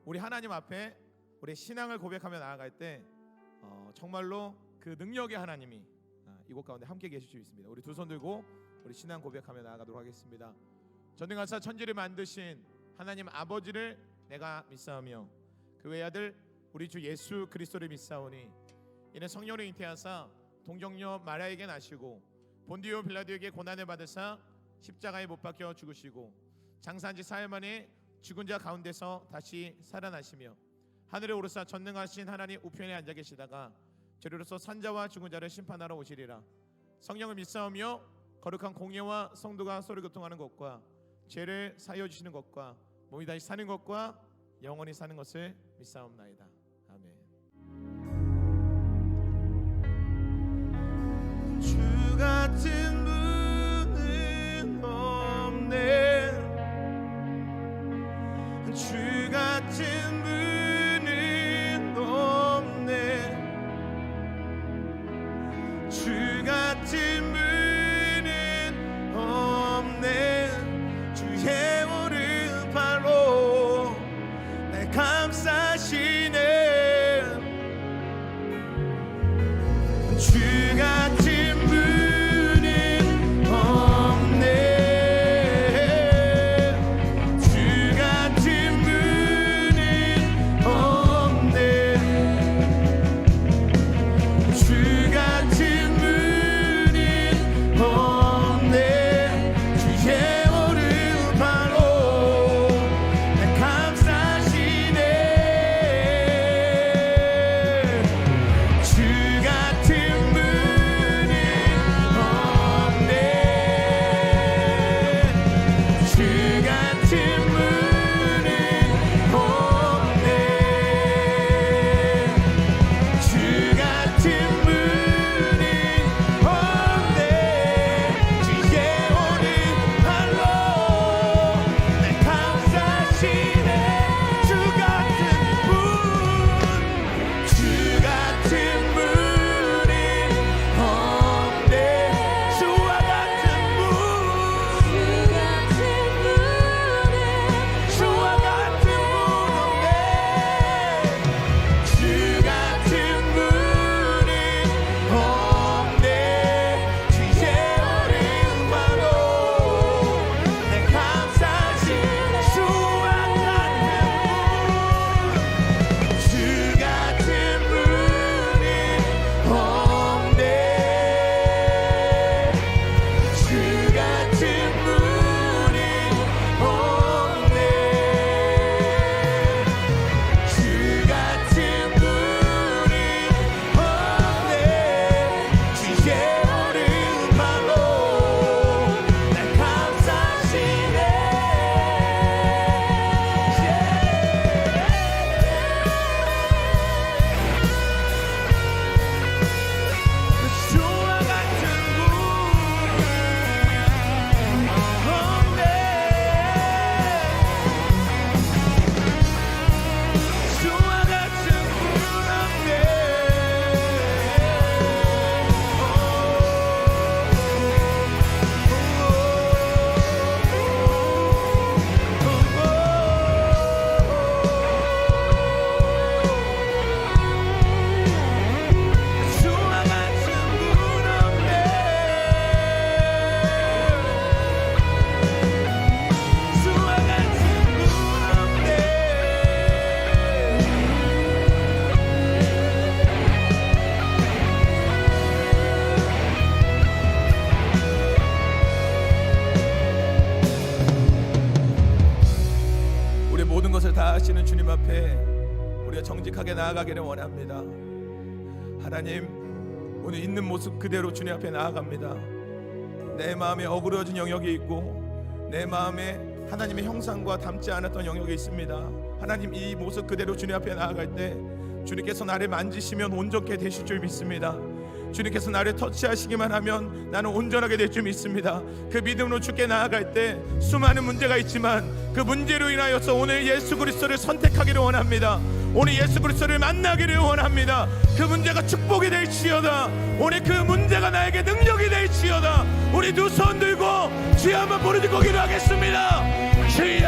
우리 하나님 앞에 우리 신앙을 고백하며 나아갈 때 정말로 그 능력의 하나님이 이곳 가운데 함께 계실 수 있습니다. 우리 두 손 들고 우리 신앙 고백하며 나아가도록 하겠습니다. 전능하사 천지를 만드신 하나님 아버지를 내가 믿사오며 그 외아들 우리 주 예수 그리스도를 믿사오니 이는 성령을 잉태하사 동정녀 마리아에게 나시고 본디오 빌라도에게 고난을 받으사 십자가에 못 박혀 죽으시고 장사한 지 사흘 만에 죽은 자 가운데서 다시 살아나시며 하늘에 오르사 전능하신 하나님 우편에 앉아 계시다가 저리로서 산자와 죽은 자를 심판하러 오시리라. 성령을 믿사오며 거룩한 공예와 성도가 서로 교통하는 것과 죄를 사하여 주시는 것과 몸이 다시 사는 것과 영원히 사는 것을 믿사옵나이다. 아멘. 주 같은 분은 없네. 주 같은 분은 없네. 주 같은 분은 없네. 주의 오른팔로 날 감싸시네. 주 같은 분은 없네. 주 같은 분은 없네. 주 같은 분은 없네. 주의 오른팔로 날 감싸시네. 주 같은 분은 없네. 주 같은 분은 없네. 주 같은 분은 없네. 주의 오른팔로 날 감싸시네. 주 같은 분, 주 같은 분은 없네. 주와 같은 분, 주와 같은 분 없네. 주 같은 분은 없네. 주의 오른팔로 날 감싸신 주와 같은 분, 주 같은 분은 없네. 주 같은 분은 없네. 주 같은 분은 없네. 주의 오른팔로 날 감싸시네. 주와 같은 분 없네. 주와 같은 분 없네. 주와 같은 분 없네. 주와 같은 분 없네. 우리 모든 것을 다 하시는 주님 앞에 우리가 정직하게 나아가기를 원합니다. 하나님, 오늘 있는 모습 그대로 주님 앞에 나아갑니다. 내 마음에 어그러진 영역이 있고 내 마음에 하나님의 형상과 닮지 않았던 영역이 있습니다. 하나님, 이 모습 그대로 주님 앞에 나아갈 때 주님께서 나를 만지시면 온전케 되실 줄 믿습니다. 주님께서 나를 터치하시기만 하면 나는 온전하게 될 줄 믿습니다. 그 믿음으로 주께 나아갈 때 수많은 문제가 있지만 그 문제로 인하여서 오늘 예수 그리스도를 선택하기를 원합니다. 오늘 예수 그리스도를 만나기를 원합니다. 그 문제가 축복이 될지어다. 오늘 그 문제가 나에게 능력이 될지어다. 우리 두 손 들고 주여 한번 부르짖고 기도하겠습니다. 주여,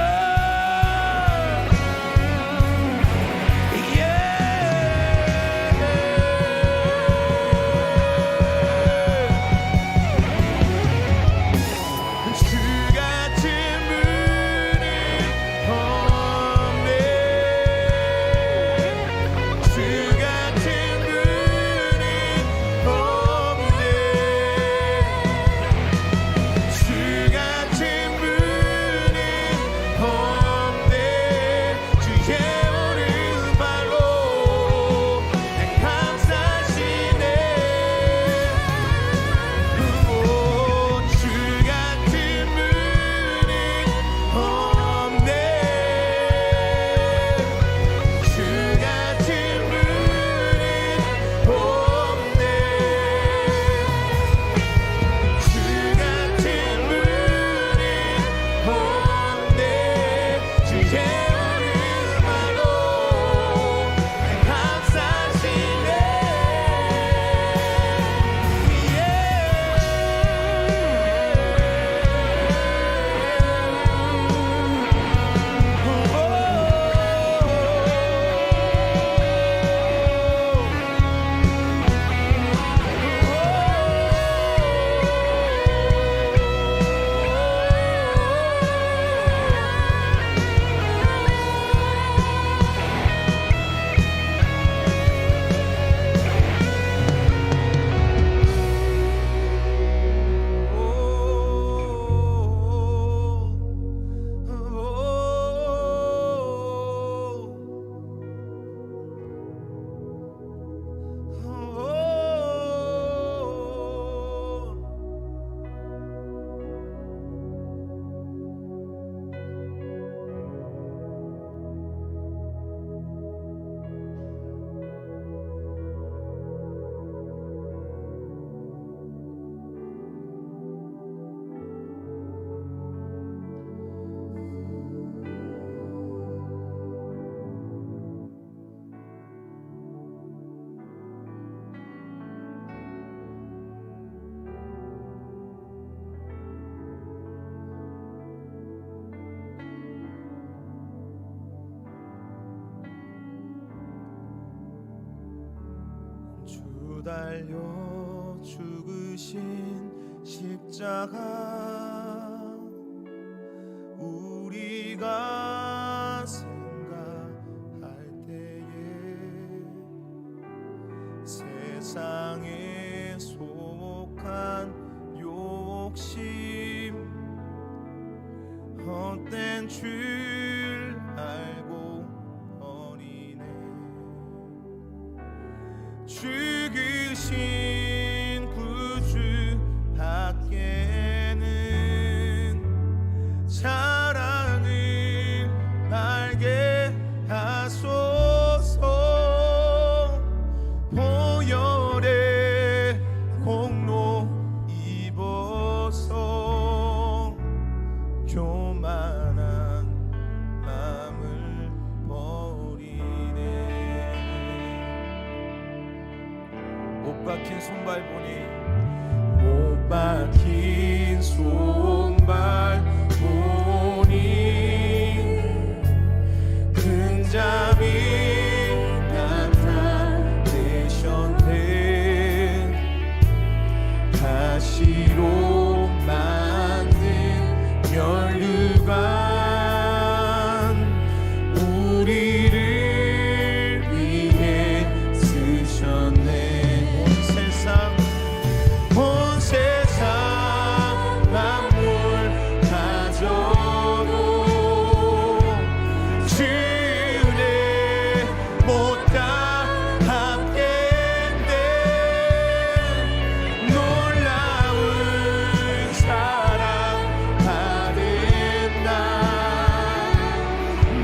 달려 죽으신 십자가 우리가 생각할 때에 세상에 속한 욕심 헛된 줄 알고 버리네. 죽으신 구주 밖에는 사랑을 알게 하소서. 보혈의 공로 입어서 교만한 마음을 버리네. 못 박힌 손발 보니 못 박힌 손발 보니 큰 잠이 나타내셨네. 가시로 만든 면류관 우리를 위해 쓰셨네. 온 세상 만물 가져도 주 은혜 못다 합겠네. 놀라운 사랑 받은 나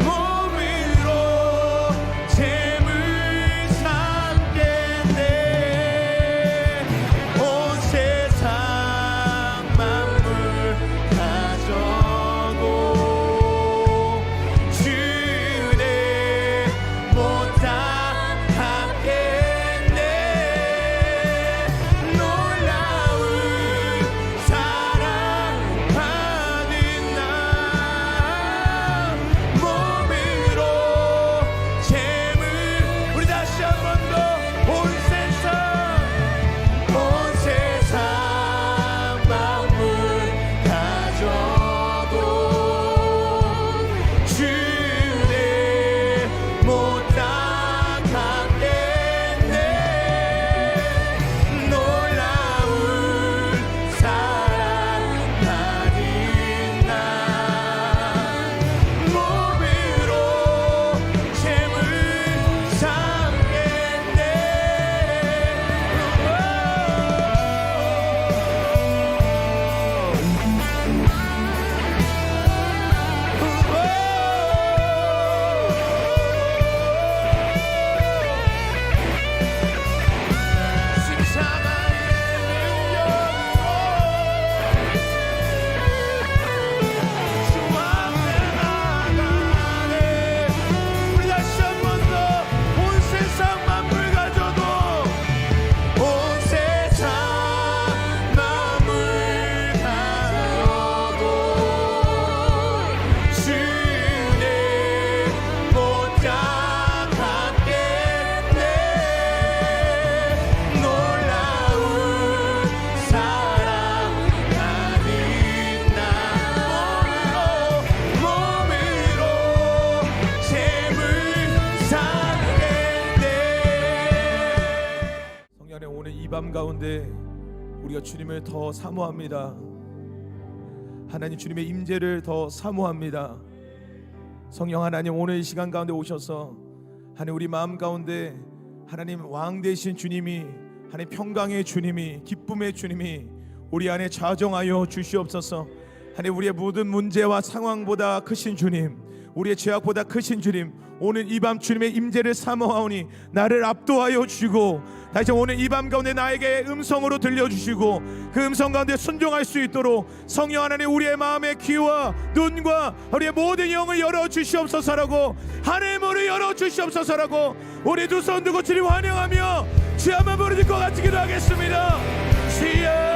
몸으로 잼을 삼겠네. 온 세상 만물 가져도 주 은혜 못다 합겠네. 놀라운 사랑 받은 나 몸으로 잼을 우리 다시 한 번 더 온 세상 만물 가져도 주 은혜 못다 갚겠네. 놀라운 사랑 받은 나 몸으로 잼을 삼겠네. 우리 다시 한 번 더 온 세상 만물 가져도 온 세상 만물 가져도 주 은혜 못다 갚겠네. 놀라운 사랑 받은 나 몸으로 잼을 삼겠네. 성령님, 오늘 이 밤 가운데 우리가 주님을 더 사모합니다. 하나님, 주님의 임재를 더 사모합니다. 성령 하나님, 오늘 이 시간 가운데 오셔서 하나님 우리 마음 가운데 하나님 왕 되신 주님이, 하나님 평강의 주님이, 기쁨의 주님이 우리 안에 좌정하여 주시옵소서. 하나님, 우리의 모든 문제와 상황보다 크신 주님, 우리의 죄악보다 크신 주님, 오늘 이 밤 주님의 임재를 사모하오니 나를 압도하여 주시고, 다시 오늘 이 밤 가운데 나에게 음성으로 들려주시고 그 음성 가운데 순종할 수 있도록 성령 하나님 우리의 마음의 귀와 눈과 우리의 모든 영을 열어주시옵소서라고, 하늘의 문을 열어주시옵소서라고 우리 두 손 들고 주님 환영하며 주여 한번 부르실 것 같이 기도하겠습니다. 주여.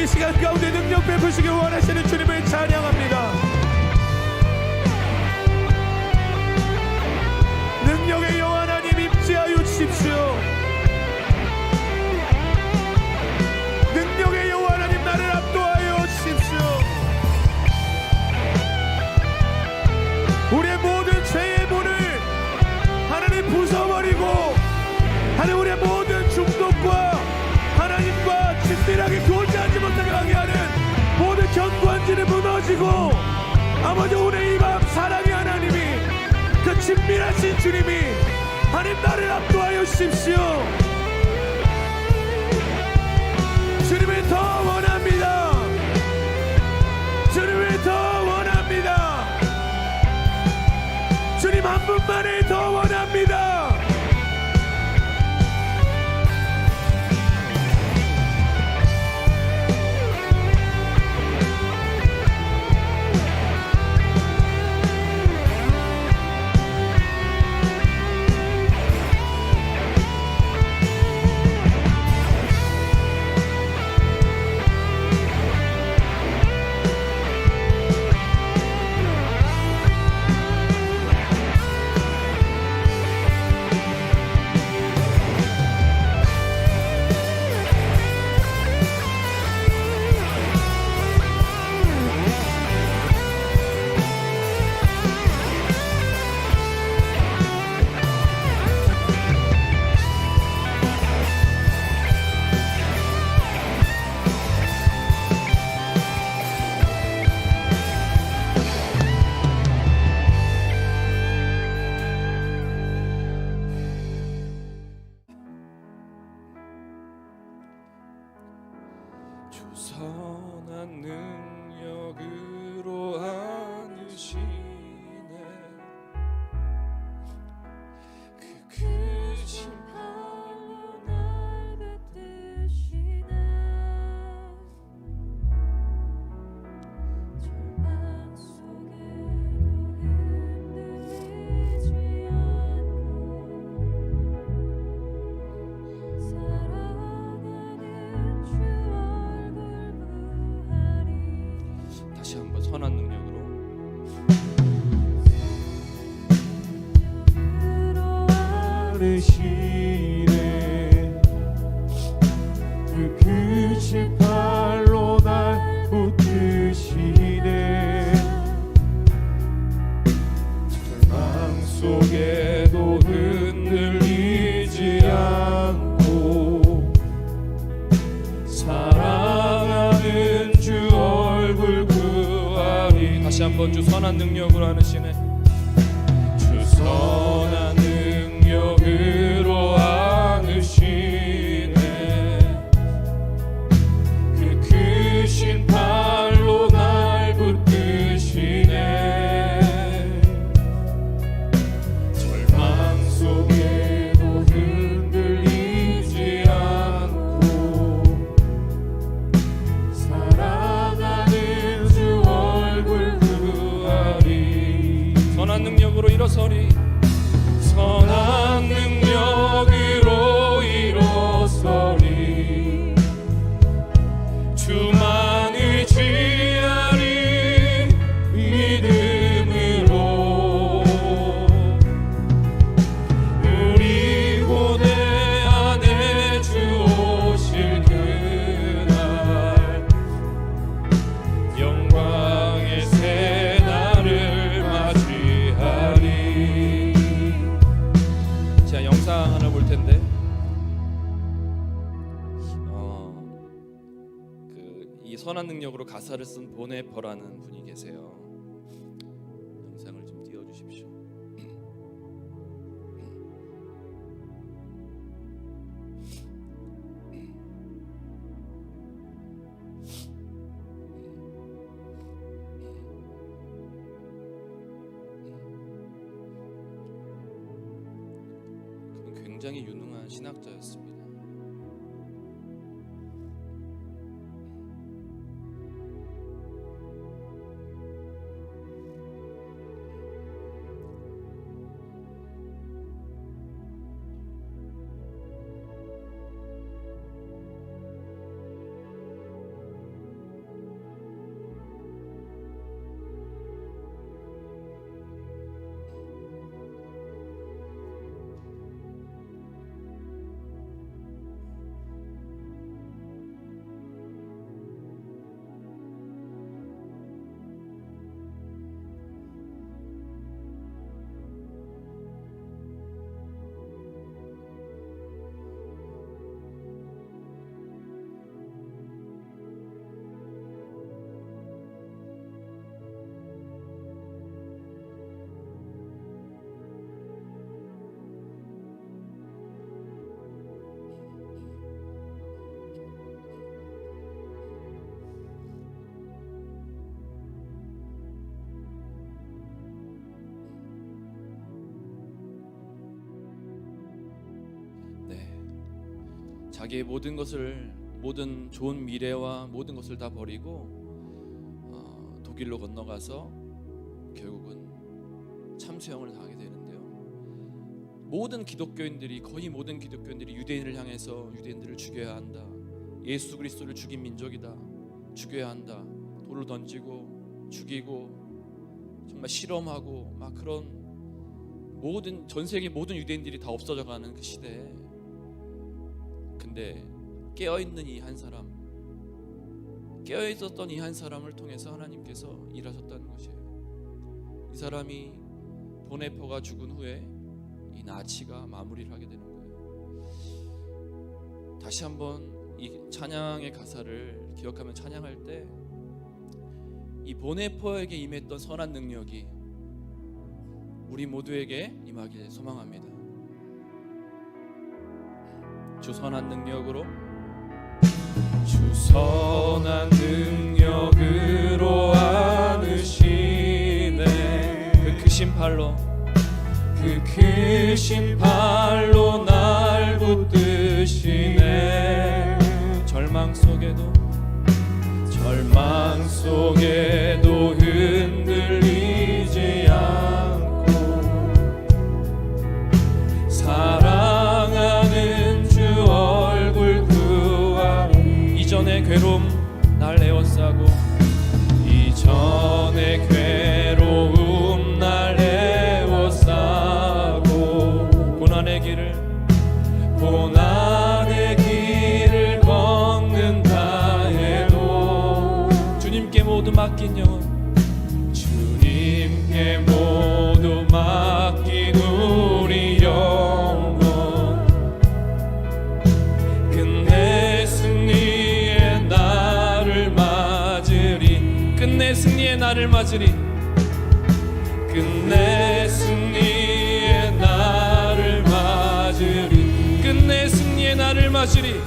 이 시간 가운데 능력 베푸시길 원하시는 주님을 찬양합니다. 능력의 여호와 하나님 임재하여 주십시오. 능력의 여호와 하나님 나를 압도하여 주십시오. 우리의 모든 죄의 문을 하나님 부숴버리고 하나님 우리의 모든 중독과 하나님과 친밀하게 교제하지 못하게 하는 모든 견고한지를 무너지고 아버지 오늘 이 밤 사랑의 하나님이 그 친밀하신 주님이 하나님 나를 압도하여 주십시오. 주님을 더 원합니다. 주님을 더 원합니다. 주님 한 분만을 더 원합니다. 선한 능력으로 안으시네 그 크신 팔로 날 붙드시네 절망 속에도 흔들리지 않고 살아가는 주 다시 한번 선한 능력으로 안으시네 그 크신 팔로 날 붙드시네 절망 속에도 흔들리지 않고 사랑하는 주 얼굴 구하리 다시 한번 주 선한 능력으로 안으시네 주 선한 능력으로 안으시네 그 크신 팔로 날 붙드시네 절망 속에도 흔들리지 않고 사랑하는 주 얼굴 구하리 선한 능력으로 일어서리 선한 능력으로 일어서리 주만 의지하리 믿음으로 우리 고대 안에 주 오실 그날 영광의 새 날을 맞이하리. 자 영상 하나 볼 텐데 이 선한 능력으로 가사를 쓴 보네퍼라는 분이 계세요. 영상을 좀 띄워주십시오. 그는 굉장히 유능한 신학자였습니다. 자기의 모든 것을, 모든 좋은 미래와 모든 것을 다 버리고 독일로 건너가서 결국은 참수형을 당하게 되는데요. 모든 기독교인들이, 거의 모든 기독교인들이 유대인을 향해서 유대인들을 죽여야 한다, 예수 그리스도를 죽인 민족이다, 죽여야 한다, 돌을 던지고 죽이고 정말 실험하고 막 그런 모든 전 세계 모든 유대인들이 다 없어져가는 그 시대에, 근데 깨어있는 이 한 사람, 깨어있었던 이 한 사람을 통해서 하나님께서 일하셨다는 것이에요. 이 사람이 보네퍼가 죽은 후에 이 나치가 마무리를 하게 되는 거예요. 다시 한번 이 찬양의 가사를 기억하면 찬양할 때 이 보네퍼에게 임했던 선한 능력이 우리 모두에게 임하길 소망합니다. 주 선한 능력으로, 주 선한 능력으로 안으시네. 그 크신 팔로, 그 크신 팔로 날 붙드시네. 절망 속에도 흔들리지 않고 사랑하는 주 얼굴 구하리. 이전의 괴로움 날 에워싸고, 이전의 괴로움 날 에워싸고 고난의 길을 걷는다 해도 주님께 모두 맡긴 영혼, 주님께 모두 맡긴 우리 영혼. 끝내 승리의 날을 맞으리. 끝내 승리의 날을 맞으리. 끝내 승리의 날을 맞으리. 끝내 승리의 날을 맞으리.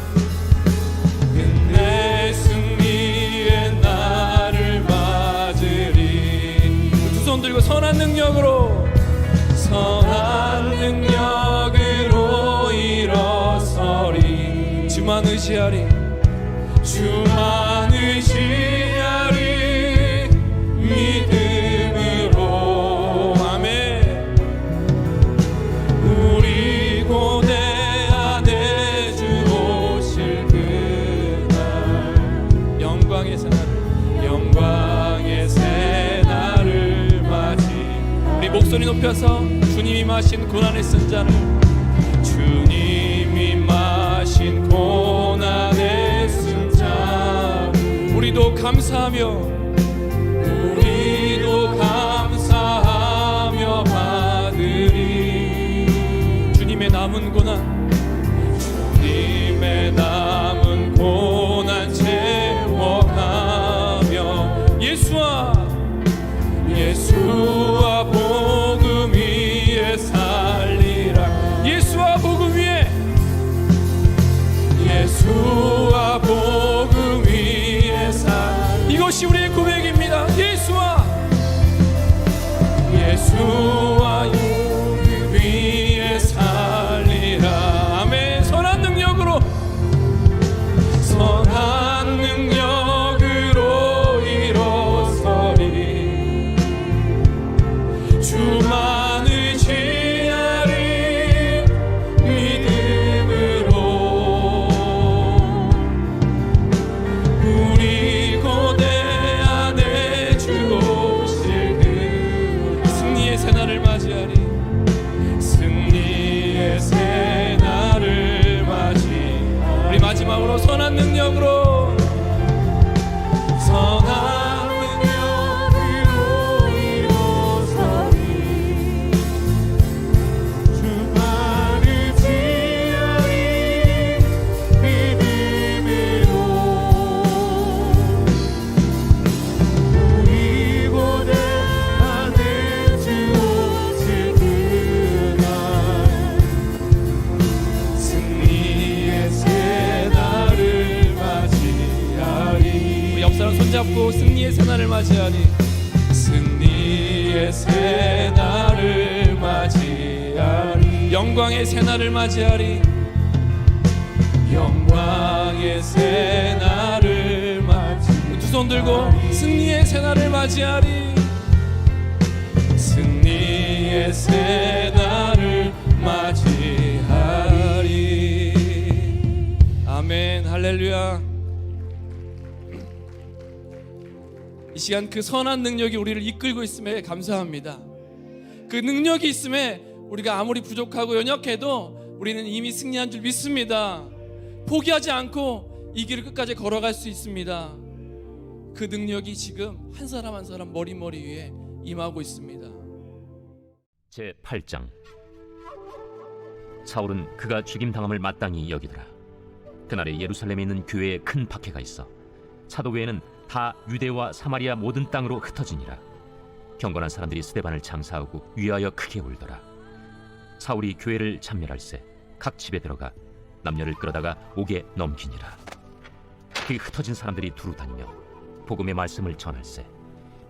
끝내 승리의 날을 맞으리. 두 손 들고 선한 능력으로, 선한 능력으로 일어서리. 주만 의지하리. 주만 의지하리. 믿음으로. 아멘. 우리 고대 안에 주 오실 그날, 영광의 새날을, 영광의 새날을 맞이. 우리 목소리 높여서 주님이 마신 고난의 쓴 잔을, 주님이 마신 고난의 쓴 잔, 우리도 감사하며 받으리. 주님의 남은 고난, 주님의 남은 고난 채워가며 예수와 복음 위에 살리라. 예수와 복음 위에, 예수와 복음 위에 이것이 우리의 고백입니다. 예수와 복음 위에 살리라. 아멘. 선한 능력으로, 선한 능력으로 일어서리. 주만 의지하리. 믿음으로 우리 고대 안에 주 오실 그 승리의 새날을 맞이하리. 승리의 새날을 맞이. 우리 마지막으로 선한 능력으로, 선한 능력으로 일어서리. 주만 의지하리. 믿음으로 우리 고대 안에 주 오실 그날, 승리의 새날을 맞이하리. 우리 옆 사람 손잡고 승리의 새날을 맞이하리. 승리의 새날을 맞이하리. 영광의 새날을 맞이하리. 영광의 영광의 새날을 맞이하리. 두 손 들고 승리의 새날을 맞이하리. 승리의 새날을 맞이하리. 아멘. 할렐루야. 이 시간 그 선한 능력이 우리를 이끌고 있음에 감사합니다. 그 능력이 있음에 우리가 아무리 부족하고 연약해도 우리는 이미 승리한 줄 믿습니다. 포기하지 않고 이 길을 끝까지 걸어갈 수 있습니다. 그 능력이 지금 한 사람 한 사람 머리 위에 임하고 있습니다. 제8장. 사울은 그가 죽임당함을 마땅히 여기더라. 그날에 예루살렘에 있는 교회에 큰 박해가 있어 사도 외에는 다 유대와 사마리아 모든 땅으로 흩어지니라. 경건한 사람들이 스데반을 장사하고 위하여 크게 울더라. 사울이 교회를 참멸할세 각 집에 들어가 남녀를 끌어다가 옥에 넘기니라. 그 흩어진 사람들이 두루 다니며 복음의 말씀을 전할세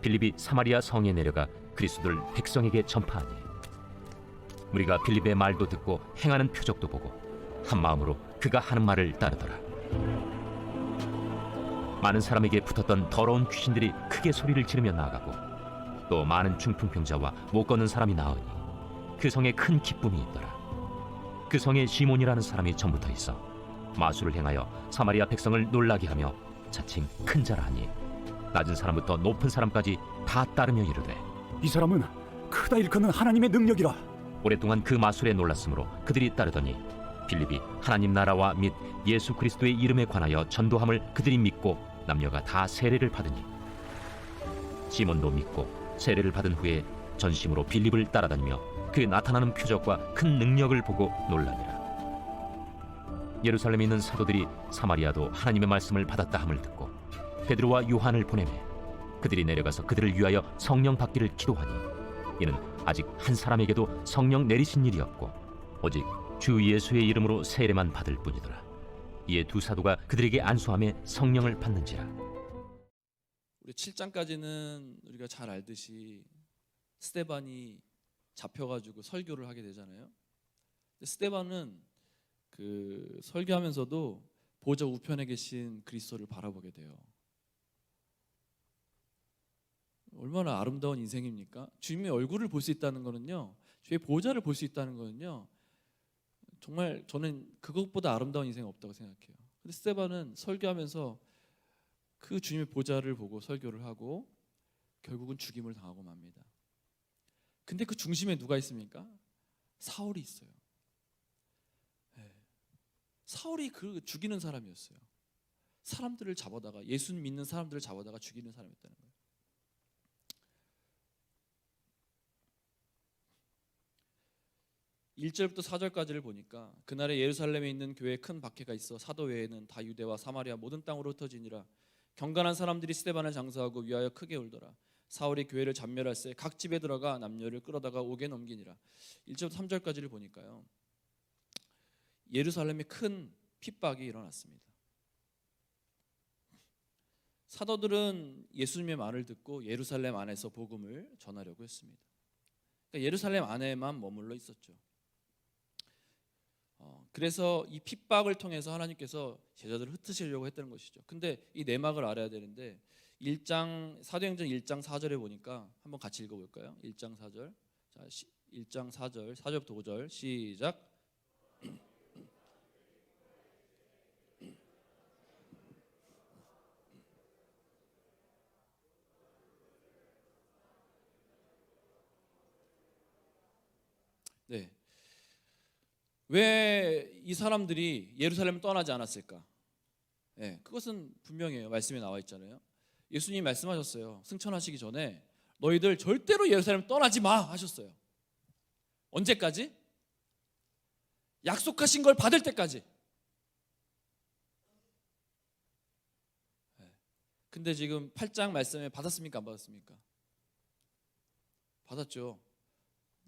빌립이 사마리아 성에 내려가 그리스도를 백성에게 전파하니 우리가 빌립의 말도 듣고 행하는 표적도 보고 한 마음으로 그가 하는 말을 따르더라. 많은 사람에게 붙었던 더러운 귀신들이 크게 소리를 지르며 나아가고 또 많은 중풍병자와 못 걷는 사람이 나으니 그 성에 큰 기쁨이 있더라. 그 성에 시몬이라는 사람이 전부터 있어 마술을 행하여 사마리아 백성을 놀라게 하며 자칭 큰 자라 하니 낮은 사람부터 높은 사람까지 다 따르며 이르되 이 사람은 크다 일컫는 하나님의 능력이라. 오랫동안 그 마술에 놀랐으므로 그들이 따르더니 빌립이 하나님 나라와 및 예수 그리스도의 이름에 관하여 전도함을 그들이 믿고 남녀가 다 세례를 받으니 시몬도 믿고 세례를 받은 후에 전심으로 빌립을 따라다니며 그 나타나는 표적과 큰 능력을 보고 놀라니라. 예루살렘에 있는 사도들이 사마리아도 하나님의 말씀을 받았다 함을 듣고 베드로와 요한을 보내매 그들이 내려가서 그들을 위하여 성령 받기를 기도하니 이는 아직 한 사람에게도 성령 내리신 일이 없고 오직 주 예수의 이름으로 세례만 받을 뿐이더라. 이에 두 사도가 그들에게 안수함에 성령을 받는지라. 우리 7장까지는 우리가 잘 알듯이 스데반이 잡혀가지고 설교를 하게 되잖아요. 근데 스데반은 그 설교하면서도 보좌 우편에 계신 그리스도를 바라보게 돼요. 얼마나 아름다운 인생입니까? 주님의 얼굴을 볼 수 있다는 거는요, 주의 보좌를 볼 수 있다는 거는요, 정말 저는 그것보다 아름다운 인생이 없다고 생각해요. 근데 스데반은 설교하면서 그 주님의 보좌를 보고 설교를 하고 결국은 죽임을 당하고 맙니다. 근데 그 중심에 누가 있습니까? 사울이 있어요. 네. 사울이 그 죽이는 사람이었어요. 사람들을 잡아다가, 예수 믿는 사람들을 잡아다가 죽이는 사람이었다는 거예요. (1절부터) (4절까지를) 보니까 그날에 예루살렘에 있는 교회에 큰 박해가 있어 사도 외에는 다 유대와 사마리아 모든 땅으로 흩어지니라. 경건한 사람들이 스데반을 장사하고 위하여 크게 울더라. 사울이 교회를 잔멸할세 각 집에 들어가 남녀를 끌어다가 옥에 넘기니라. (1절부터) (3절까지를) 보니까요, 예루살렘에 큰 핍박이 일어났습니다. 사도들은 예수님의 말을 듣고 예루살렘 안에서 복음을 전하려고 했습니다. 그러니까 예루살렘 안에만 머물러 있었죠. 그래서 이 핍박을 통해서 하나님께서 제자들을 흩으시려고 했다는 것이죠. 근데 이 내막을 알아야 되는데 사도행전 1장 4절에 보니까 한번 같이 읽어볼까요? 1장 4절. 자, 1장 4절, 4절부터 5절 시작. 네. 왜 이 사람들이 예루살렘을 떠나지 않았을까? 네, 그것은 분명해요. 말씀에 나와 있잖아요. 예수님이 말씀하셨어요. 승천하시기 전에 너희들 절대로 예루살렘 떠나지 마 하셨어요. 언제까지? 약속하신 걸 받을 때까지. 네. 근데 지금 8장 말씀에 받았습니까? 안 받았습니까? 받았죠.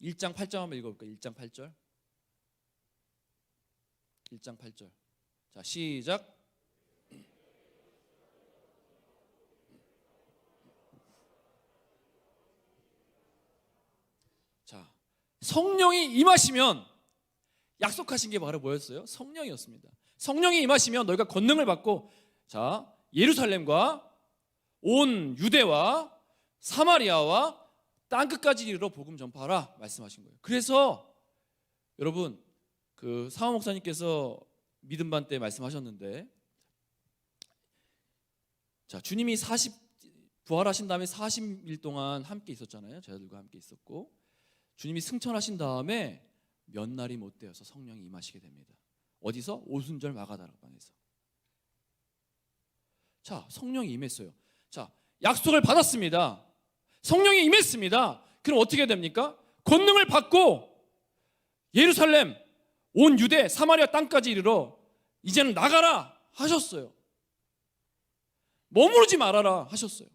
1장 8절 한번 읽어볼까요? 1장 8절. 1장 8절. 자, 시작. 자, 성령이 임하시면 약속하신 게 바로 뭐였어요? 성령이었습니다. 성령이 임하시면 너희가 권능을 받고 자 예루살렘과 온 유대와 사마리아와 땅끝까지 이르러 복음 전파하라 말씀하신 거예요. 그래서 여러분 그 사호 목사님께서 믿음 반 때 말씀하셨는데 자 주님이 부활하신 다음에 40일 동안 함께 있었잖아요. 제자들과 함께 있었고 주님이 승천하신 다음에 몇 날이 못 되어서 성령이 임하시게 됩니다. 어디서? 오순절 마가다락방에서. 자 성령이 임했어요. 자 약속을 받았습니다. 성령이 임했습니다. 그럼 어떻게 됩니까? 권능을 받고 예루살렘, 온 유대, 사마리아 땅까지 이르러 이제는 나가라 하셨어요. 머무르지 말아라 하셨어요.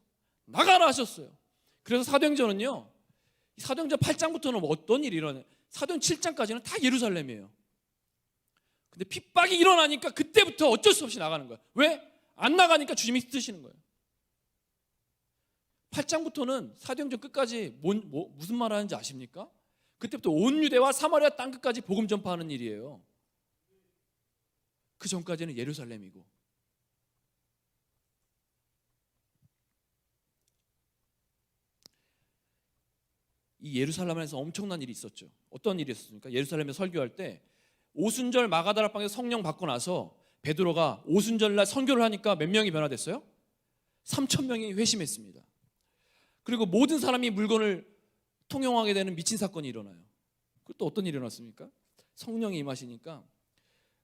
나가라 하셨어요. 그래서 사도행전은요, 사도행전 8장부터는 어떤 일이 일어나요? 사도행전 7장까지는 다 예루살렘이에요. 근데 핍박이 일어나니까 그때부터 어쩔 수 없이 나가는 거예요. 왜? 안 나가니까 주님이 쓰시는 거예요. 8장부터는 사도행전 끝까지 무슨 말 하는지 아십니까? 그때부터 온 유대와 사마리아 땅 끝까지 복음 전파하는 일이에요. 그 전까지는 예루살렘이고. 이 예루살렘에서 엄청난 일이 있었죠. 어떤 일이 있었습니까? 예루살렘에 설교할 때 오순절 마가다락방에서 성령 받고 나서 베드로가 오순절날 선교를 하니까 몇 명이 변화됐어요? 3,000명이 회심했습니다. 그리고 모든 사람이 물건을 통용하게 되는 미친 사건이 일어나요. 그또 어떤 일이 일어났습니까? 성령이 임하시니까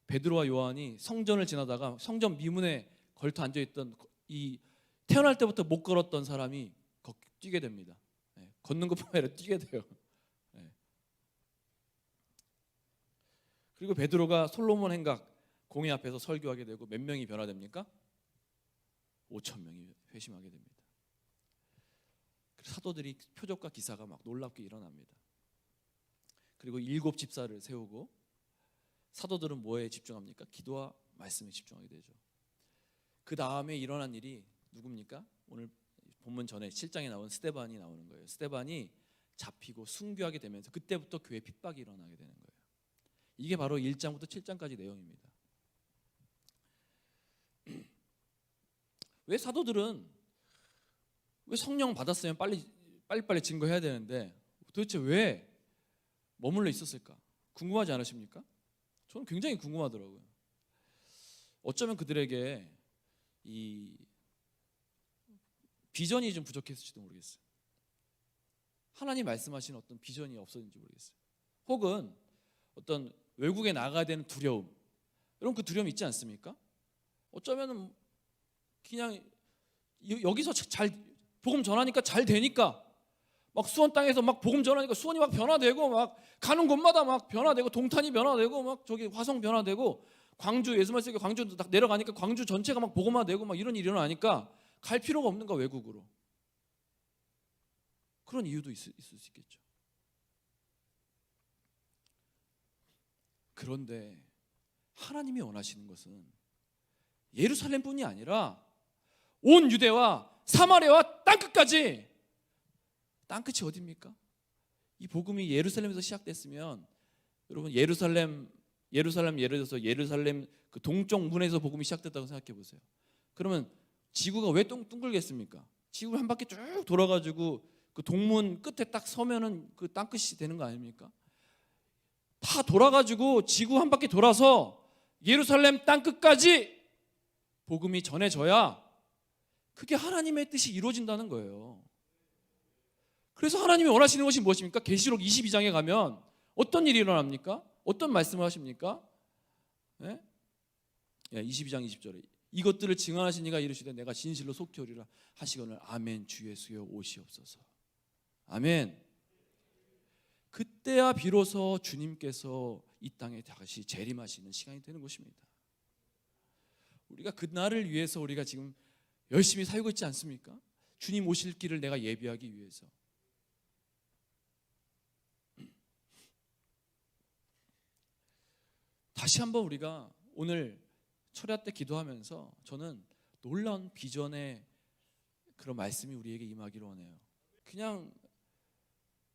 베드로와 요한이 성전을 지나다가 성전 미문에 걸터 앉아있던 이 태어날 때부터 못 걸었던 사람이 뛰게 됩니다. 걷는 것뿐만 아니라 뛰게 돼요. 그리고 베드로가 솔로몬 행각 공회 앞에서 설교하게 되고 몇 명이 변화됩니까? 5,000명이 회심하게 됩니다. 사도들이 표적과 기사가 막 놀랍게 일어납니다. 그리고 7 집사를 세우고 사도들은 뭐에 집중합니까? 기도와 말씀에 집중하게 되죠. 그 다음에 일어난 일이 누굽니까? 오늘 본문 전에 7장에 나온 스데반이 나오는 거예요. 스데반이 잡히고 순교하게 되면서 그때부터 교회 핍박이 일어나게 되는 거예요. 이게 바로 1장부터 7장까지 내용입니다. 왜 사도들은 왜 성령 받았으면 빨리 증거해야 되는데 도대체 왜 머물러 있었을까? 궁금하지 않으십니까? 저는 굉장히 궁금하더라고요. 어쩌면 그들에게 이 비전이 좀 부족했을지도 모르겠어요. 하나님 말씀하신 어떤 비전이 없었는지 모르겠어요. 혹은 어떤 외국에 나가야 되는 두려움, 여러분 그 두려움 있지 않습니까? 어쩌면 그냥 여기서 잘 복음 전하니까 잘 되니까 막 수원 땅에서 막 복음 전하니까 수원이 막 변화되고 막 가는 곳마다 막 변화되고 동탄이 변화되고 막 저기 화성 변화되고 광주 예수 말씀에 광주 딱 내려가니까 광주 전체가 막 복음화되고 막 이런 일이 일어나니까 갈 필요가 없는가 외국으로. 그런 이유도 있을 수 있겠죠. 그런데 하나님이 원하시는 것은 예루살렘뿐이 아니라 온 유대와 사마리아와 땅끝까지. 땅끝이 어디입니까? 이 복음이 예루살렘에서 시작됐으면 여러분 예루살렘 예를 들어서 예루살렘 그 동쪽 문에서 복음이 시작됐다고 생각해 보세요. 그러면 지구가 왜 둥글겠습니까? 지구를 한 바퀴 쭉 돌아가지고 그 동문 끝에 딱 서면은 그 땅끝이 되는 거 아닙니까? 다 돌아가지고 지구 한 바퀴 돌아서 예루살렘 땅끝까지 복음이 전해져야 그게 하나님의 뜻이 이루어진다는 거예요. 그래서 하나님이 원하시는 것이 무엇입니까? 계시록 22장에 가면 어떤 일이 일어납니까? 어떤 말씀을 하십니까? 22장 20절에 이것들을 증언하신 이가 이르시되 내가 진실로 속히 오리라 하시거늘 아멘 주 예수여 오시옵소서. 아멘. 그때야 비로소 주님께서 이 땅에 다시 재림하시는 시간이 되는 것입니다. 우리가 그날을 위해서 우리가 지금 열심히 살고 있지 않습니까? 주님 오실 길을 내가 예비하기 위해서. 다시 한번 우리가 오늘 철야 때 기도하면서 저는 놀라운 비전의 그런 말씀이 우리에게 임하기를 원해요. 그냥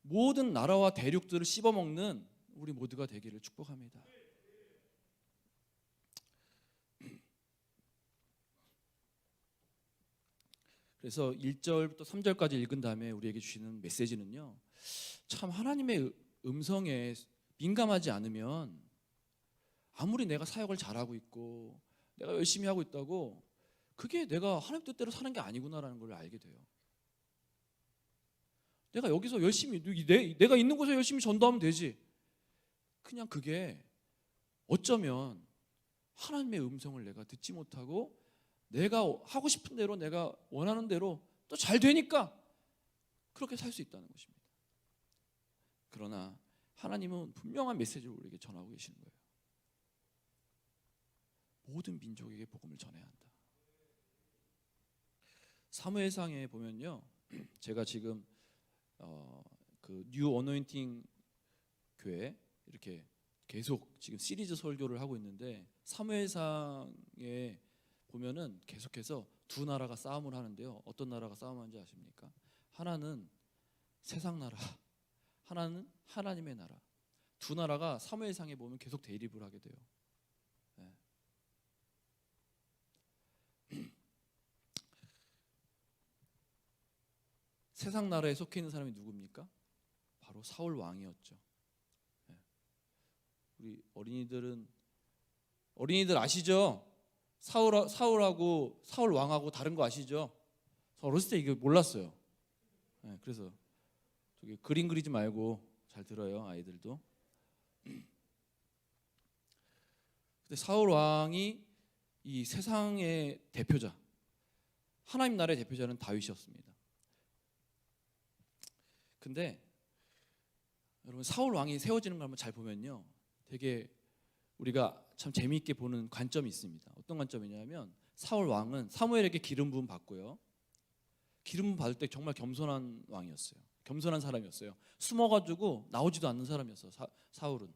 모든 나라와 대륙들을 씹어먹는 우리 모두가 되기를 축복합니다. 그래서 1절부터 3절까지 읽은 다음에 우리에게 주시는 메시지는요, 참 하나님의 음성에 민감하지 않으면 아무리 내가 사역을 잘하고 있고 내가 열심히 하고 있다고 그게 내가 하나님 뜻대로 사는 게 아니구나라는 걸 알게 돼요. 내가 여기서 열심히 내가 있는 곳에 열심히 전도하면 되지. 그냥 그게 어쩌면 하나님의 음성을 내가 듣지 못하고 내가 하고 싶은 대로 내가 원하는 대로 또 잘 되니까 그렇게 살 수 있다는 것입니다. 그러나 하나님은 분명한 메시지를 우리에게 전하고 계시는 거예요. 모든 민족에게 복음을 전해야 한다. 사무엘상에 보면요, 제가 지금 그 뉴 어노인팅 교회 이렇게 계속 지금 시리즈 설교를 하고 있는데, 사무엘상에 보면은 계속해서 두 나라가 싸움을 하는데요. 어떤 나라가 싸움하는지 아십니까? 하나는 세상 나라, 하나는 하나님의 나라. 두 나라가 사무엘상에 보면 계속 대립을 하게 돼요. 네. 세상 나라에 속해 있는 사람이 누굽니까? 바로 사울 왕이었죠. 네. 우리 어린이들 아시죠? 사울하고 사울 왕하고 다른 거 아시죠? 저 어렸을 때 이거 몰랐어요. 네, 그래서 저기 그림 그리지 말고 잘 들어요, 아이들도. 근데 사울 왕이 이 세상의 대표자, 하나님 나라의 대표자는 다윗이었습니다. 근데 여러분, 사울 왕이 세워지는 걸 한번 잘 보면요, 되게 우리가 참 재미있게 보는 관점이 있습니다. 어떤 관점이냐면, 사울 왕은 사무엘에게 기름 부음 받고요, 기름 부음 받을 때 정말 겸손한 왕이었어요. 겸손한 사람이었어요. 숨어가지고 나오지도 않는 사람이었어요, 사울은.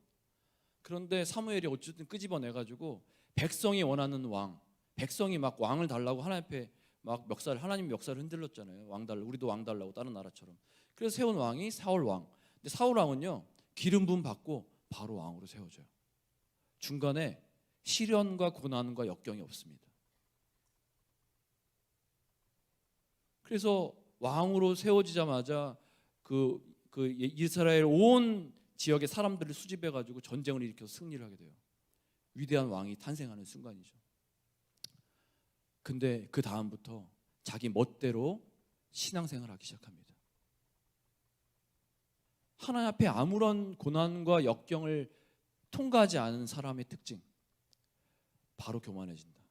그런데 사무엘이 어쨌든 끄집어내가지고 백성이 원하는 왕, 백성이 막 왕을 달라고 하나님 앞에 막 하나님 멱살을 흔들렸잖아요. 왕 달라, 우리도 왕 달라고, 다른 나라처럼. 그래서 세운 왕이 사울 왕. 근데 사울 왕은요, 기름 부음 받고 바로 왕으로 세워져요. 중간에 시련과 고난과 역경이 없습니다. 그래서 왕으로 세워지자마자 그 이스라엘 온 지역의 사람들을 수집해 가지고 전쟁을 일으켜서 승리를 하게 돼요. 위대한 왕이 탄생하는 순간이죠. 근데 그 다음부터 자기 멋대로 신앙생활을 하기 시작합니다. 하나님 앞에 아무런 고난과 역경을 통과하지 않은 사람의 특징, 바로 교만해진다.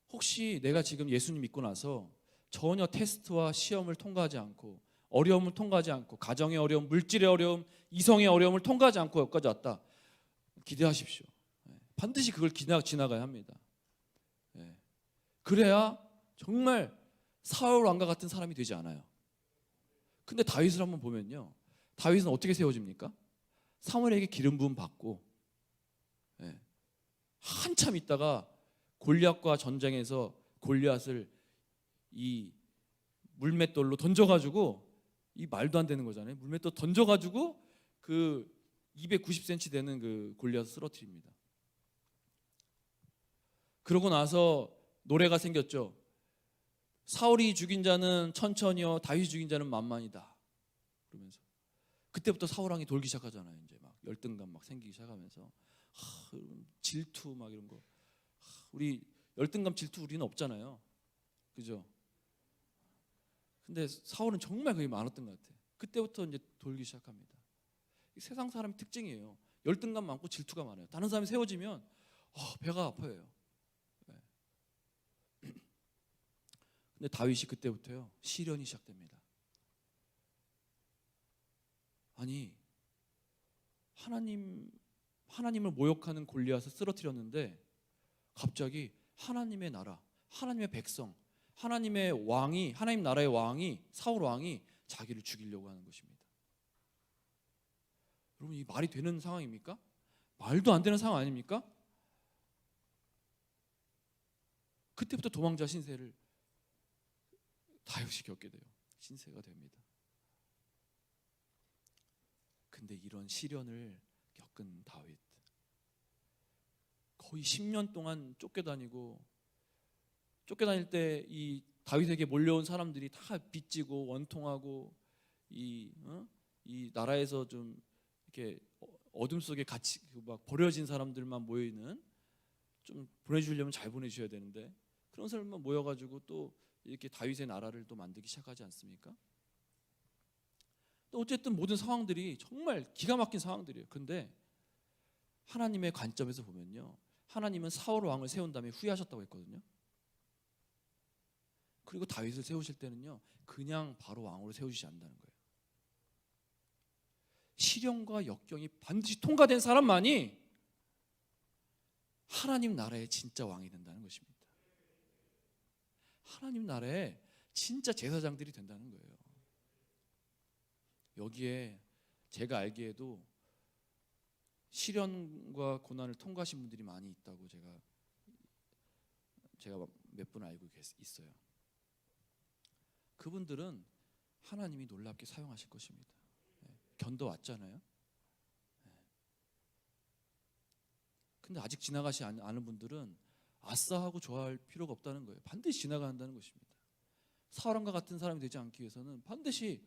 혹시 내가 지금 예수님 믿고 나서 전혀 테스트와 시험을 통과하지 않고, 어려움을 통과하지 않고, 가정의 어려움, 물질의 어려움, 이성의 어려움을 통과하지 않고 여기까지 왔다, 기대하십시오. 반드시 그걸 지나가야 합니다. 그래야 정말 사울 왕과 같은 사람이 되지 않아요. 근데 다윗을 한번 보면요, 다윗은 어떻게 세워집니까? 사무엘에게 기름 부음 받고 한참 있다가 골리앗과 전쟁에서 골리앗을 이 물맷돌로 던져가지고, 이 말도 안 되는 거잖아요. 물맷돌 던져가지고 그 290cm 되는 그 골리앗을 쓰러뜨립니다. 그러고 나서 노래가 생겼죠. 사울이 죽인 자는 천천히요, 다윗이 죽인 자는 만만이다. 그러면서 그때부터 사울 왕이 돌기 시작하잖아요. 이제 막 열등감 막 생기기 시작하면서 질투 막 이런 거. 우리 열등감, 질투 우리는 없잖아요, 그죠? 근데 사울은 정말 그게 많았던 것 같아요. 그때부터 이제 돌기 시작합니다. 세상 사람의 특징이에요. 열등감 많고 질투가 많아요. 다른 사람이 세워지면 배가 아파요. 근데 다윗이 그때부터요, 시련이 시작됩니다. 아니, 하나님을 모욕하는 골리앗을 쓰러뜨렸는데 갑자기 하나님의 나라, 하나님의 백성, 하나님의 왕이, 하나님 나라의 왕이, 사울 왕이 자기를 죽이려고 하는 것입니다. 여러분, 이 말이 되는 상황입니까? 말도 안 되는 상황 아닙니까? 그때부터 도망자 신세를 다윗이 겪게 돼요. 신세가 됩니다. 근데 이런 시련을 겪은 다윗, 거의 10년 동안 쫓겨다니고 쫓겨다닐 때 이 다윗에게 몰려온 사람들이 다 빚지고 원통하고 이 나라에서 좀 이렇게 어둠 속에 같이 막 버려진 사람들만 모여 있는, 좀 보내주려면 잘 보내주셔야 되는데 그런 사람만 모여가지고 또 이렇게 다윗의 나라를 또 만들기 시작하지 않습니까? 또 어쨌든 모든 상황들이 정말 기가 막힌 상황들이에요. 그런데 하나님의 관점에서 보면요, 하나님은 사울 왕을 세운 다음에 후회하셨다고 했거든요. 그리고 다윗을 세우실 때는요, 그냥 바로 왕으로 세우시지 않는다는 거예요. 시련과 역경이 반드시 통과된 사람만이 하나님 나라의 진짜 왕이 된다는 것입니다. 하나님 나라의 진짜 제사장들이 된다는 거예요. 여기에 제가 알기에도 시련과 고난을 통과하신 분들이 많이 있다고 제가 몇 분 알고 있어요. 그분들은 하나님이 놀랍게 사용하실 것입니다. 견뎌왔잖아요. 근데 아직 지나가지 않은 분들은 아싸하고 좋아할 필요가 없다는 거예요. 반드시 지나가야 한다는 것입니다. 사울왕과 같은 사람이 되지 않기 위해서는 반드시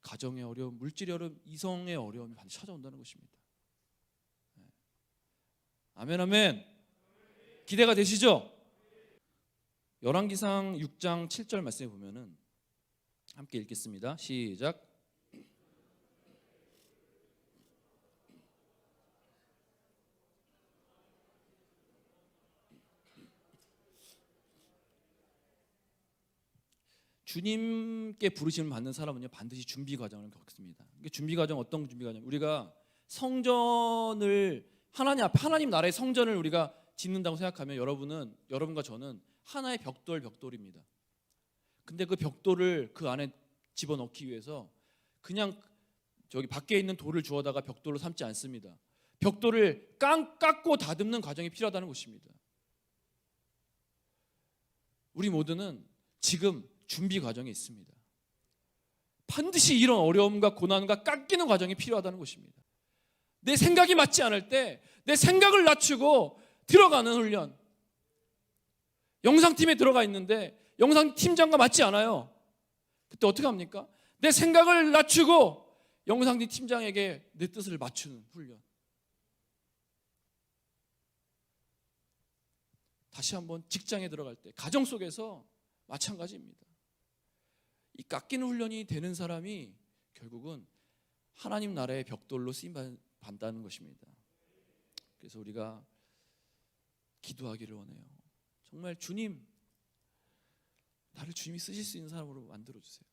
가정의 어려움, 물질의 어려움, 이성의 어려움이 반드시 찾아온다는 것입니다. 아멘, 아멘. 기대가 되시죠? 열왕기상 6장 7절 말씀에 보면은 함께 읽겠습니다. 시작. 주님께 부르심을 받는 사람은요, 반드시 준비 과정을 겪습니다. 준비 과정, 어떤 준비 과정? 우리가 성전을 하나님 앞에, 하나님 나라의 성전을 우리가 짓는다고 생각하면 여러분과 저는 하나의 벽돌입니다. 근데 그 벽돌을 그 안에 집어넣기 위해서 그냥 저기 밖에 있는 돌을 주워다가 벽돌로 삼지 않습니다. 벽돌을 깎고 다듬는 과정이 필요하다는 것입니다. 우리 모두는 지금 준비 과정에 있습니다. 반드시 이런 어려움과 고난과 깎이는 과정이 필요하다는 것입니다. 내 생각이 맞지 않을 때 내 생각을 낮추고 들어가는 훈련. 영상팀에 들어가 있는데 영상팀장과 맞지 않아요. 그때 어떻게 합니까? 내 생각을 낮추고 영상팀 팀장에게 내 뜻을 맞추는 훈련. 다시 한번 직장에 들어갈 때, 가정 속에서 마찬가지입니다. 이 깎이는 훈련이 되는 사람이 결국은 하나님 나라의 벽돌로 쓰임 받는다는 것입니다. 그래서 우리가 기도하기를 원해요. 정말 주님, 나를 주님이 쓰실 수 있는 사람으로 만들어주세요.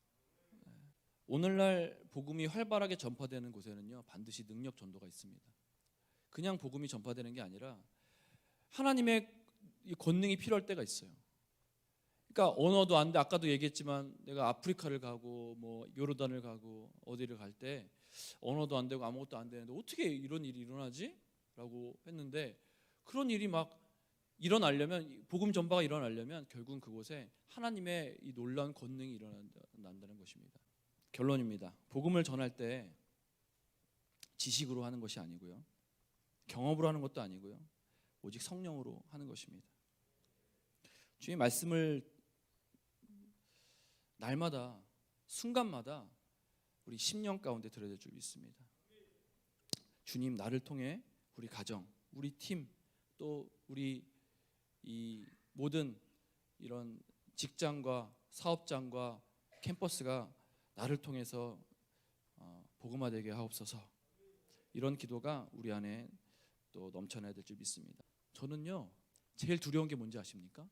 오늘날 복음이 활발하게 전파되는 곳에는요, 반드시 능력 전도가 있습니다. 그냥 복음이 전파되는 게 아니라 하나님의 권능이 필요할 때가 있어요. 그러니까 언어도 안 돼. 아까도 얘기했지만 내가 아프리카를 가고 뭐 요르단을 가고 어디를 갈 때 언어도 안 되고 아무것도 안 되는데 어떻게 이런 일이 일어나지? 라고 했는데, 그런 일이 막 일어나려면, 복음 전파가 일어나려면 결국은 그곳에 하나님의 이 놀라운 권능이 일어난다는 것입니다. 결론입니다. 복음을 전할 때 지식으로 하는 것이 아니고요, 경험으로 하는 것도 아니고요, 오직 성령으로 하는 것입니다. 주의 말씀을 날마다 순간마다 우리 심령 가운데 들어야 될 줄 믿습니다. 주님, 나를 통해 우리 가정, 우리 팀, 또 우리 이 모든 이런 직장과 사업장과 캠퍼스가 나를 통해서 복음화되게 하옵소서. 이런 기도가 우리 안에 또 넘쳐나야 될 줄 믿습니다. 저는요, 제일 두려운 게 뭔지 아십니까?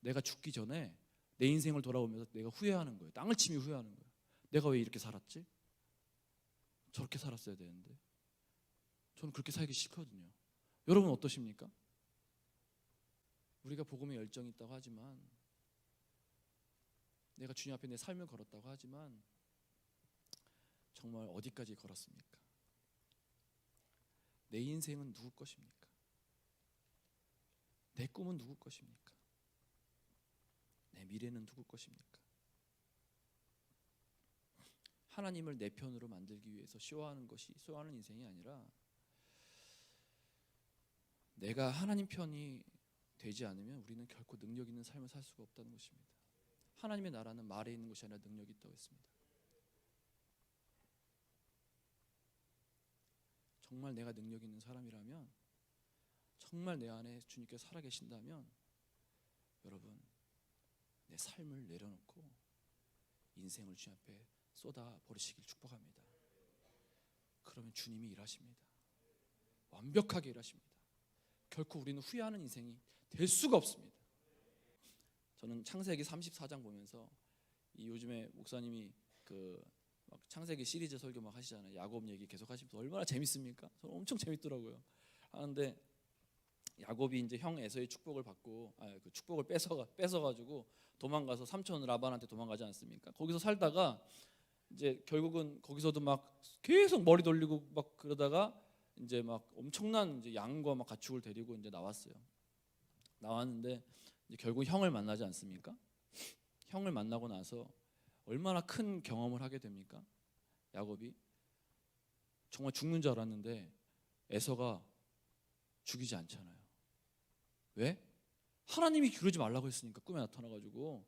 내가 죽기 전에 내 인생을 돌아보면서 내가 후회하는 거예요. 땅을 치며 후회하는 거예요. 내가 왜 이렇게 살았지? 저렇게 살았어야 되는데. 저는 그렇게 살기 싫거든요. 여러분 어떠십니까? 우리가 복음에 열정이 있다고 하지만, 내가 주님 앞에 내 삶을 걸었다고 하지만 정말 어디까지 걸었습니까? 내 인생은 누구 것입니까? 내 꿈은 누구 것입니까? 내 미래는 누구 것입니까? 하나님을 내 편으로 만들기 위해서 쇼하는 인생이 아니라, 내가 하나님 편이 되지 않으면 우리는 결코 능력 있는 삶을 살 수가 없다는 것입니다. 하나님의 나라는 말에 있는 것이 아니라 능력이 있다고 했습니다. 정말 내가 능력 있는 사람이라면, 정말 내 안에 주님께서 살아계신다면, 여러분, 내 삶을 내려놓고 인생을 주님 앞에 쏟아 버리시길 축복합니다. 그러면 주님이 일하십니다. 완벽하게 일하십니다. 결코 우리는 후회하는 인생이 될 수가 없습니다. 저는 창세기 34장 보면서 이 요즘에 목사님이 막 창세기 시리즈 설교 막 하시잖아요. 야곱 얘기 계속 하시면서 얼마나 재밌습니까? 저는 엄청 재밌더라고요. 하는데 야곱이 이제 형 에서의 축복을 받고 그 축복을 뺏어가지고 도망가서 삼촌 라반한테 도망가지 않습니까? 거기서 살다가 이제 결국은 거기서도 막 계속 머리 돌리고 막 그러다가 이제 막 엄청난 이제 양과 막 가축을 데리고 이제 나왔는데 이제 결국 형을 만나지 않습니까? 형을 만나고 나서 얼마나 큰 경험을 하게 됩니까? 야곱이 정말 죽는 줄 알았는데 에서가 죽이지 않잖아요. 왜? 하나님이 그러지 말라고 했으니까 꿈에 나타나가지고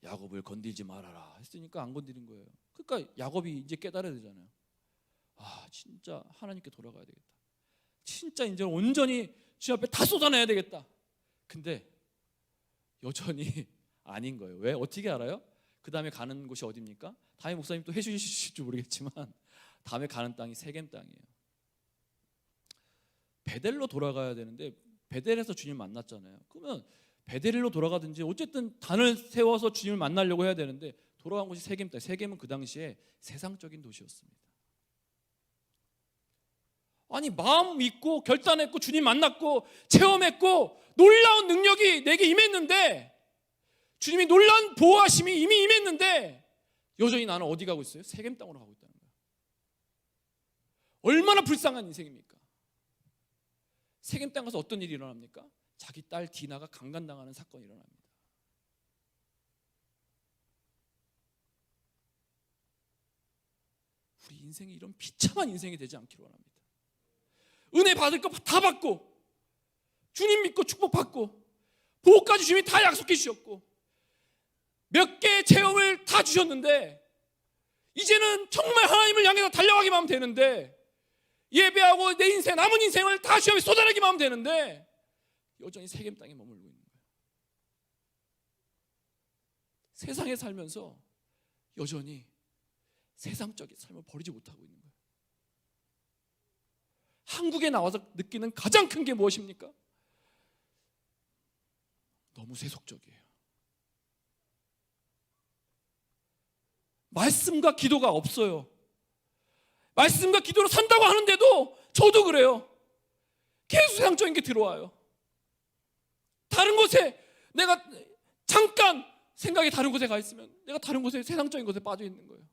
야곱을 건들지 말아라 했으니까 안 건드린 거예요. 그러니까 야곱이 이제 깨달아야 되잖아요. 아, 진짜 하나님께 돌아가야 되겠다. 진짜 이제 온전히 주님 앞에 다 쏟아내야 되겠다. 근데 여전히 아닌 거예요. 왜? 어떻게 알아요? 그 다음에 가는 곳이 어디입니까? 다음에 목사님 또 해주실지 모르겠지만 다음에 가는 땅이 세겜 땅이에요. 베델로 돌아가야 되는데 베델에서 주님 만났잖아요. 그러면 베델로 돌아가든지 어쨌든 단을 세워서 주님을 만나려고 해야 되는데 돌아간 곳이 세겜 땅. 세겜은 그 당시에 세상적인 도시였습니다. 아니 마음 믿고 결단했고 주님 만났고 체험했고 놀라운 능력이 내게 임했는데, 주님이 놀라운 보호하심이 이미 임했는데 여전히 나는 어디 가고 있어요? 세겜 땅으로 가고 있다는 거예요. 얼마나 불쌍한 인생입니까? 세겜 땅 가서 어떤 일이 일어납니까? 자기 딸 디나가 강간당하는 사건이 일어납니다. 우리 인생이 이런 비참한 인생이 되지 않기를 원합니다. 은혜 받을 거 다 받고 주님 믿고 축복받고 보호까지 주님이 다 약속해 주셨고 몇 개의 체험을 다 주셨는데 이제는 정말 하나님을 향해서 달려가기만 하면 되는데, 예배하고 내 인생 남은 인생을 다 주님에 쏟아내기만 하면 되는데 여전히 세겜 땅에 머물고 있는 거예요. 세상에 살면서 여전히 세상적인 삶을 버리지 못하고 있는 거예요. 한국에 나와서 느끼는 가장 큰 게 무엇입니까? 너무 세속적이에요. 말씀과 기도가 없어요. 말씀과 기도로 산다고 하는데도 저도 그래요. 계속 세상적인 게 들어와요. 다른 곳에 내가 잠깐 생각이 다른 곳에 가 있으면 내가 다른 곳에 세상적인 곳에 빠져 있는 거예요.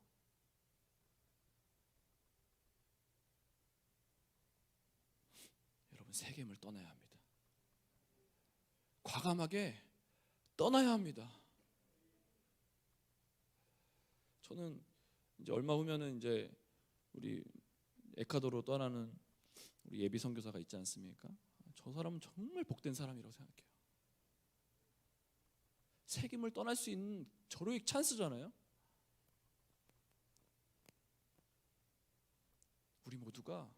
여러분, 세겜을 떠나야 합니다. 과감하게 떠나야 합니다. 저는 이제 얼마 후면은 이제 우리 에콰도르로 떠나는 우리 예비 선교사가 있지 않습니까? 저 사람은 정말 복된 사람이라고 생각해요. 세겜을 떠날 수 있는 절호의 찬스잖아요. 우리 모두가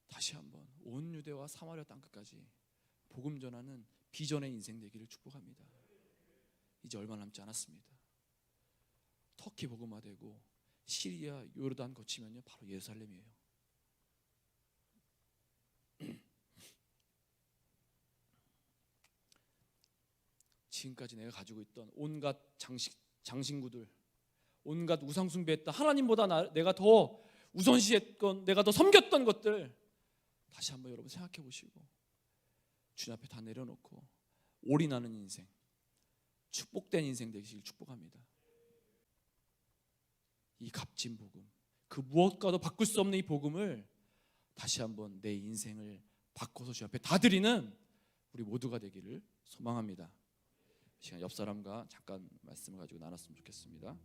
다시 한번 온 유대와 사마리아 땅끝까지 복음 전하는 비전의 인생 되기를 축복합니다. 이제 얼마 남지 않았습니다. 터키 복음화되고 시리아, 요르단 거치면요 바로 예루살렘이에요. 지금까지 내가 가지고 있던 온갖 장신구들, 온갖 우상숭배했던 하나님보다 내가 더 우선시했건 내가 더 섬겼던 것들 다시 한번 여러분 생각해 보시고 주님 앞에 다 내려놓고 올인하는 인생, 축복된 인생 되시길 축복합니다. 이 값진 복음, 그 무엇과도 바꿀 수 없는 이 복음을 다시 한번 내 인생을 바꿔서 주님 앞에 다 드리는 우리 모두가 되기를 소망합니다. 이 시간 옆 사람과 잠깐 말씀을 가지고 나눴으면 좋겠습니다.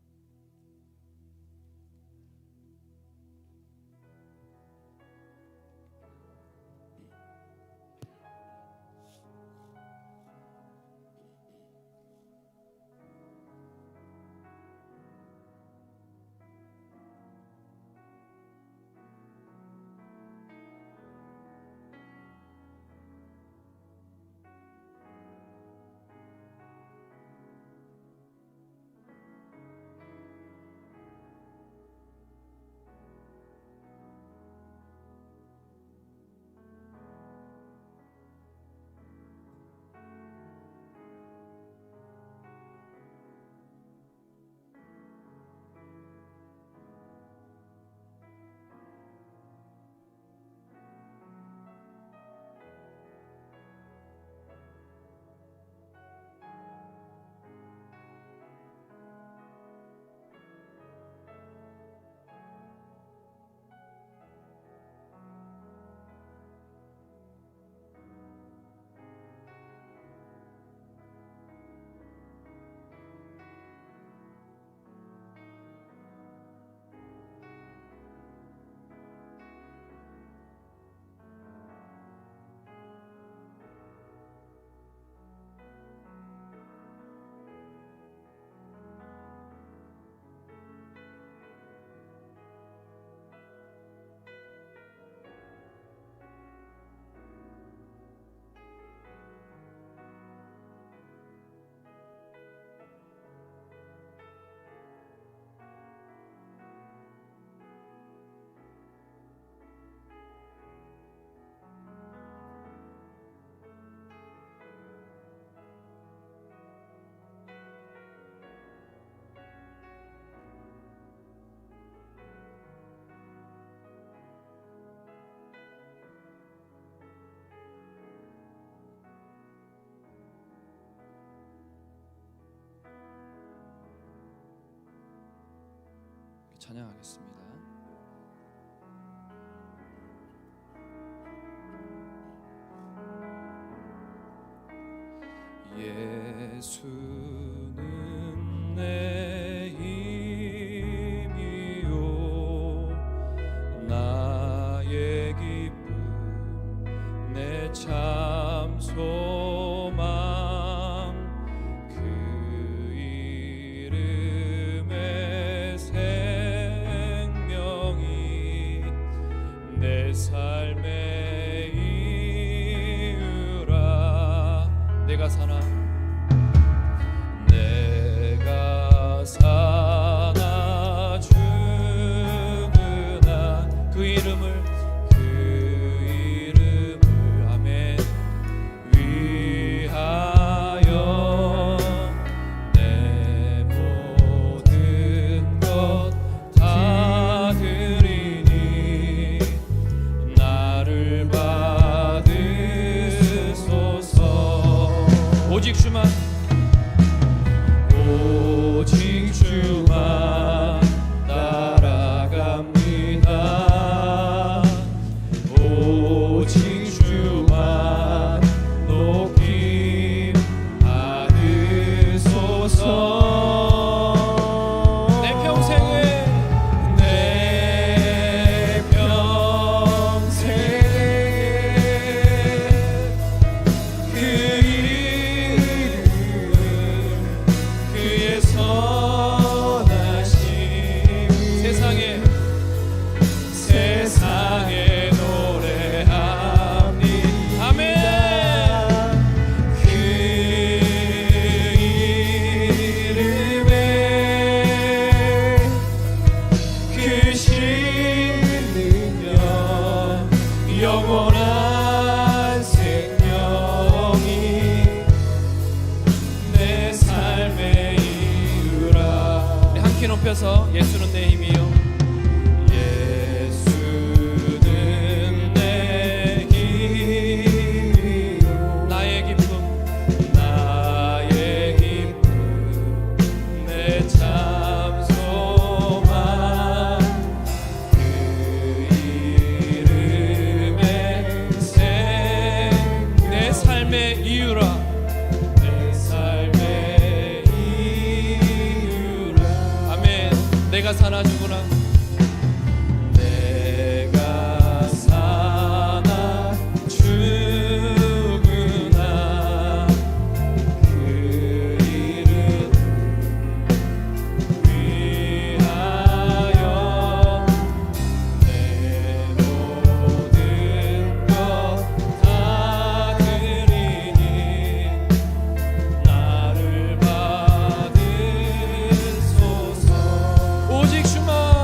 찬양하겠습니다. 예수는 내 힘이요 나의 기쁨 내 참 소망 그 이름의 생명이 내 삶의 이유라. 내가 사나 죽으나 그 이름을 아멘 위하여 내 모든 것 다 드리니 나를 받으소서. 오직 주만 따라갑니다. 오직 주만 높이 받으소서. 내 평생에 그 이름 그의 선하심 세상에 노래합니다. 아멘. 그 이름에 크신 능력 영원한 생명이 내 삶의 이유라. 함께 높여서 예수는 내 힘이요 내가 사나 죽으나 내가 사나 죽으나 그 이름 위하여 내 모든 것 다 드리니 나를 받으소서. 오직 주만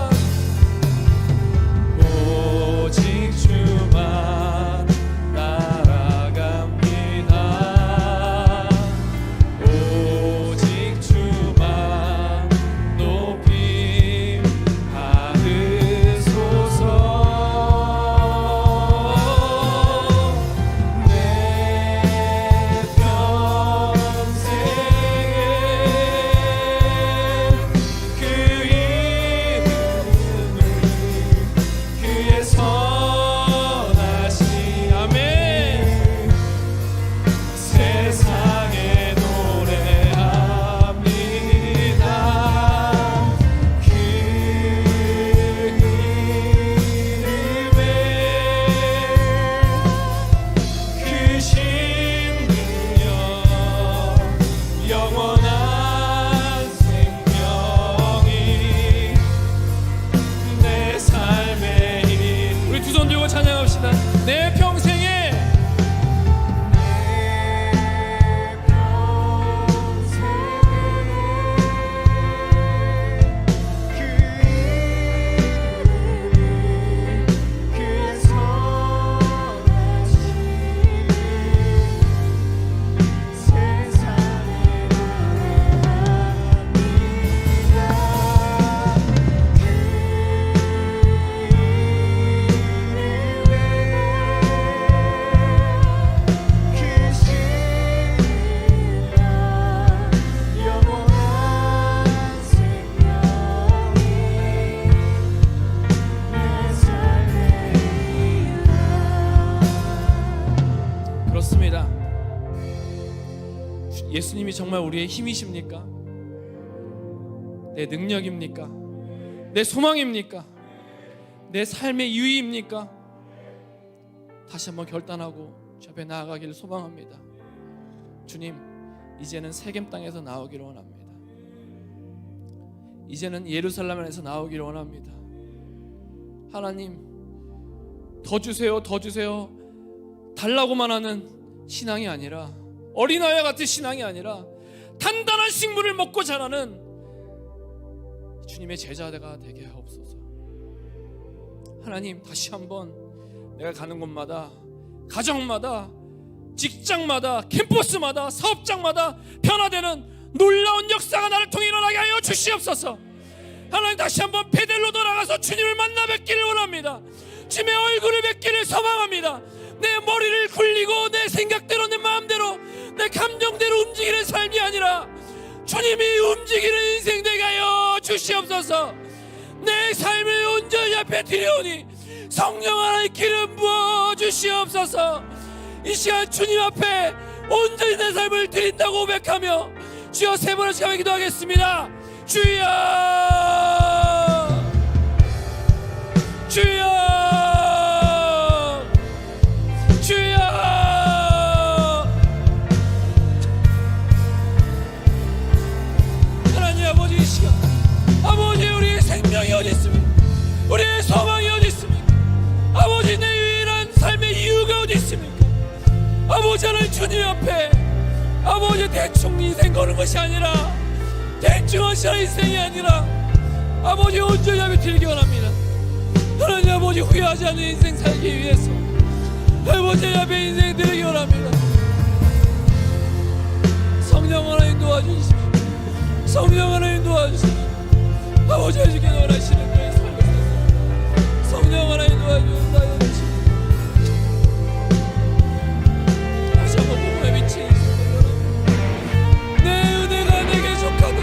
묻습니다. 예수님이 정말 우리의 힘이십니까? 내 능력입니까? 내 소망입니까? 내 삶의 유의입니까? 다시 한번 결단하고 주 앞에 나아가기를 소망합니다. 주님, 이제는 세겜 땅에서 나오기를 원합니다. 이제는 예루살렘 안에서 나오기를 원합니다. 하나님, 더 주세요, 더 주세요 달라고만 하는 신앙이 아니라, 어린아이와 같은 신앙이 아니라 단단한 식물을 먹고 자라는 주님의 제자가 되게 하옵소서. 하나님, 다시 한번 내가 가는 곳마다, 가정마다, 직장마다, 캠퍼스마다, 사업장마다 변화되는 놀라운 역사가 나를 통해 일어나게 하여 주시옵소서. 하나님, 다시 한번 베델로 돌아가서 주님을 만나 뵙기를 원합니다. 주님의 얼굴을 뵙기를 소망합니다. 내 머리를 굴리고 내 생각대로, 내 마음대로, 내 감정대로 움직이는 삶이 아니라 주님이 움직이는 인생 되게 하여 주시옵소서. 내 삶을 온전히 앞에 드리오니 성령 하나님 기름 부어 주시옵소서. 이 시간 주님 앞에 온전히 내 삶을 드린다고 고백하며 주여 세 번을 시간에 기도하겠습니다. 주여, 주여, 주여. 하나님 아버지, 이 시간 아버지, 우리의 생명이 어디 있습니까? 우리의 소망이 어디 있습니까? 아버지, 내 유일한 삶의 이유가 어디 있습니까? 아버지, 하나님 주님 앞에 아버지 대충 인생 거는 것이 아니라, 대충 하시는 인생이 아니라 아버지 온전히 앞에 드리기 원합니다. 하나님 아버지, 후회하지 않는 인생 살기 위해서 아버지 앞에 인생 드리기 원합니다. 성령 하나님 도와주십시오. 성령 하나님 도와주십시오. 아버지 해주기 원하시는 그의 삶을 사서 성령 하나님 도와주옵소서. 다시 한번 복음에 미친 내 은혜가 내게 족하다.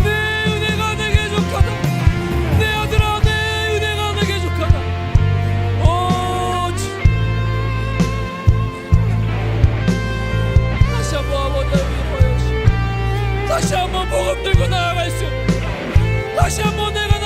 내 은혜가 내게 족하다. 내 아들아, 내 은혜가 내게 족하다. 오, 다시 한번 아버지의 위로하여 주시고, 다시 한번 복음 들고 나아갈 수, 다시 한번 내가